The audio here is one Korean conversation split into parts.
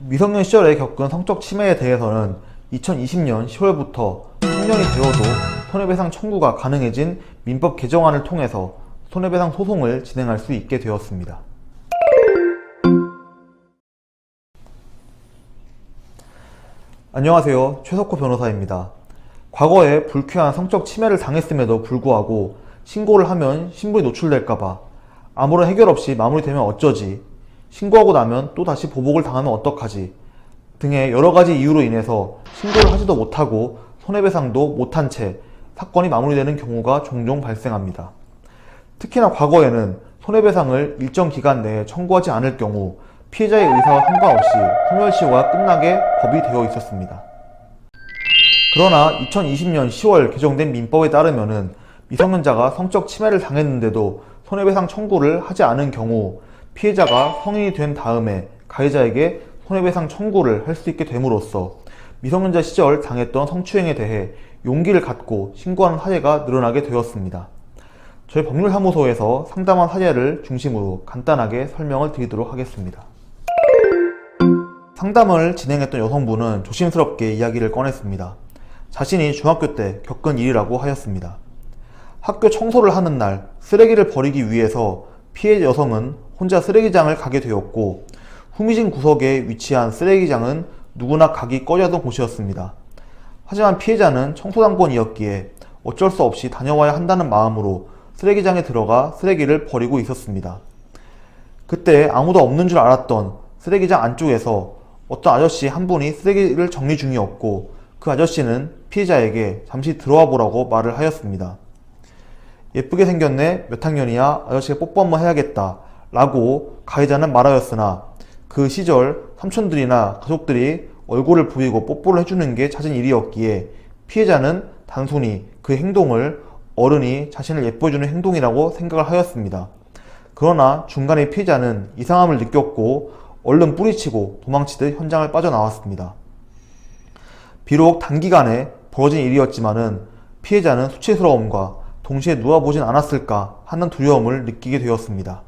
미성년 시절에 겪은 성적 침해에 대해서는 2020년 10월부터 성년이 되어도 손해배상 청구가 가능해진 민법 개정안을 통해서 손해배상 소송을 진행할 수 있게 되었습니다. 안녕하세요. 최석호 변호사입니다. 과거에 불쾌한 성적 침해를 당했음에도 불구하고 신고를 하면 신분이 노출될까봐 아무런 해결 없이 마무리되면 어쩌지, 신고하고 나면 또 다시 보복을 당하면 어떡하지 등의 여러가지 이유로 인해서 신고를 하지도 못하고 손해배상도 못한 채 사건이 마무리되는 경우가 종종 발생합니다. 특히나 과거에는 손해배상을 일정 기간 내에 청구하지 않을 경우 피해자의 의사와 상관없이 소멸시효가 끝나게 법이 되어 있었습니다. 그러나 2020년 10월 개정된 민법에 따르면은 미성년자가 성적 침해를 당했는데도 손해배상 청구를 하지 않은 경우 피해자가 성인이 된 다음에 가해자에게 손해배상 청구를 할 수 있게 됨으로써 미성년자 시절 당했던 성추행에 대해 용기를 갖고 신고하는 사례가 늘어나게 되었습니다. 저희 법률사무소에서 상담한 사례를 중심으로 간단하게 설명을 드리도록 하겠습니다. 상담을 진행했던 여성분은 조심스럽게 이야기를 꺼냈습니다. 자신이 중학교 때 겪은 일이라고 하였습니다. 학교 청소를 하는 날 쓰레기를 버리기 위해서 피해 여성은 혼자 쓰레기장을 가게 되었고, 후미진 구석에 위치한 쓰레기장은 누구나 가기 꺼려하던 곳이었습니다. 하지만 피해자는 청소당번이었기에 어쩔 수 없이 다녀와야 한다는 마음으로 쓰레기장에 들어가 쓰레기를 버리고 있었습니다. 그때 아무도 없는 줄 알았던 쓰레기장 안쪽에서 어떤 아저씨 한 분이 쓰레기를 정리 중이었고, 그 아저씨는 피해자에게 잠시 들어와 보라고 말을 하였습니다. 예쁘게 생겼네, 몇 학년이야, 아저씨가 뽀뽀 한번 해야겠다 라고 가해자는 말하였으나, 그 시절 삼촌들이나 가족들이 얼굴을 부비고 뽀뽀를 해주는 게 잦은 일이었기에 피해자는 단순히 그 행동을 어른이 자신을 예뻐해주는 행동이라고 생각을 하였습니다. 그러나 중간에 피해자는 이상함을 느꼈고 얼른 뿌리치고 도망치듯 현장을 빠져나왔습니다. 비록 단기간에 벌어진 일이었지만은 피해자는 수치스러움과 동시에 누워보진 않았을까 하는 두려움을 느끼게 되었습니다.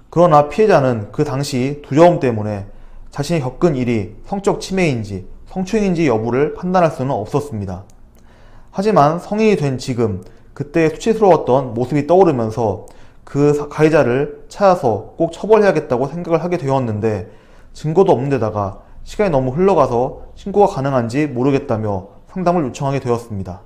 그러나 피해자는 그 당시 두려움 때문에 자신이 겪은 일이 성적 침해인지 성추행인지 여부를 판단할 수는 없었습니다. 하지만 성인이 된 지금 그때 수치스러웠던 모습이 떠오르면서 그 가해자를 찾아서 꼭 처벌해야겠다고 생각을 하게 되었는데, 증거도 없는 데다가 시간이 너무 흘러가서 신고가 가능한지 모르겠다며 상담을 요청하게 되었습니다.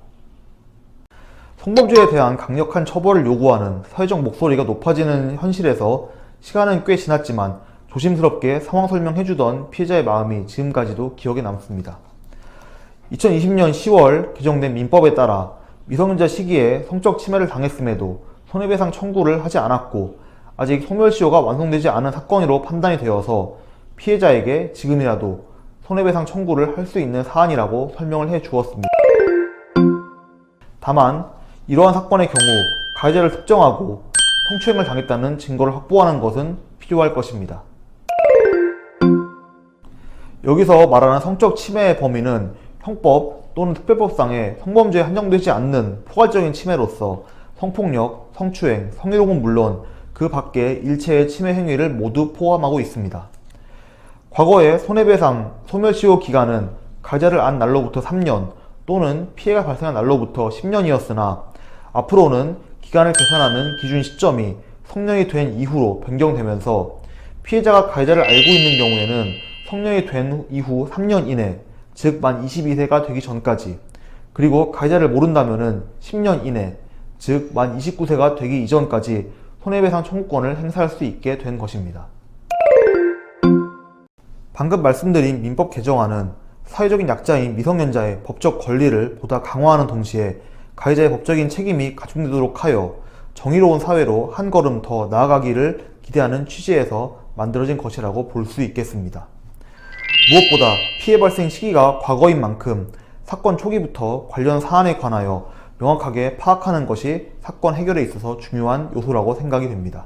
성범죄에 대한 강력한 처벌을 요구하는 사회적 목소리가 높아지는 현실에서 시간은 꽤 지났지만 조심스럽게 상황 설명해주던 피해자의 마음이 지금까지도 기억에 남습니다. 2020년 10월 개정된 민법에 따라 미성년자 시기에 성적 침해를 당했음에도 손해배상 청구를 하지 않았고 아직 소멸시효가 완성되지 않은 사건으로 판단이 되어서 피해자에게 지금이라도 손해배상 청구를 할 수 있는 사안이라고 설명을 해 주었습니다. 다만 이러한 사건의 경우 가해자를 특정하고 성추행을 당했다는 증거를 확보하는 것은 필요할 것입니다. 여기서 말하는 성적 침해의 범위는 형법 또는 특별법상에 성범죄에 한정되지 않는 포괄적인 침해로서 성폭력, 성추행, 성희롱은 물론 그 밖의 일체의 침해 행위를 모두 포함하고 있습니다. 과거의 손해배상, 소멸시효 기간은 가해자를 안 날로부터 3년 또는 피해가 발생한 날로부터 10년이었으나 앞으로는 기간을 계산하는 기준 시점이 성년이 된 이후로 변경되면서 피해자가 가해자를 알고 있는 경우에는 성년이 된 이후 3년 이내, 즉 만 22세가 되기 전까지, 그리고 가해자를 모른다면은 10년 이내, 즉 만 29세가 되기 이전까지 손해배상 청구권을 행사할 수 있게 된 것입니다. 방금 말씀드린 민법 개정안은 사회적인 약자인 미성년자의 법적 권리를 보다 강화하는 동시에 가해자의 법적인 책임이 가중되도록 하여 정의로운 사회로 한 걸음 더 나아가기를 기대하는 취지에서 만들어진 것이라고 볼 수 있겠습니다. 무엇보다 피해 발생 시기가 과거인 만큼 사건 초기부터 관련 사안에 관하여 명확하게 파악하는 것이 사건 해결에 있어서 중요한 요소라고 생각이 됩니다.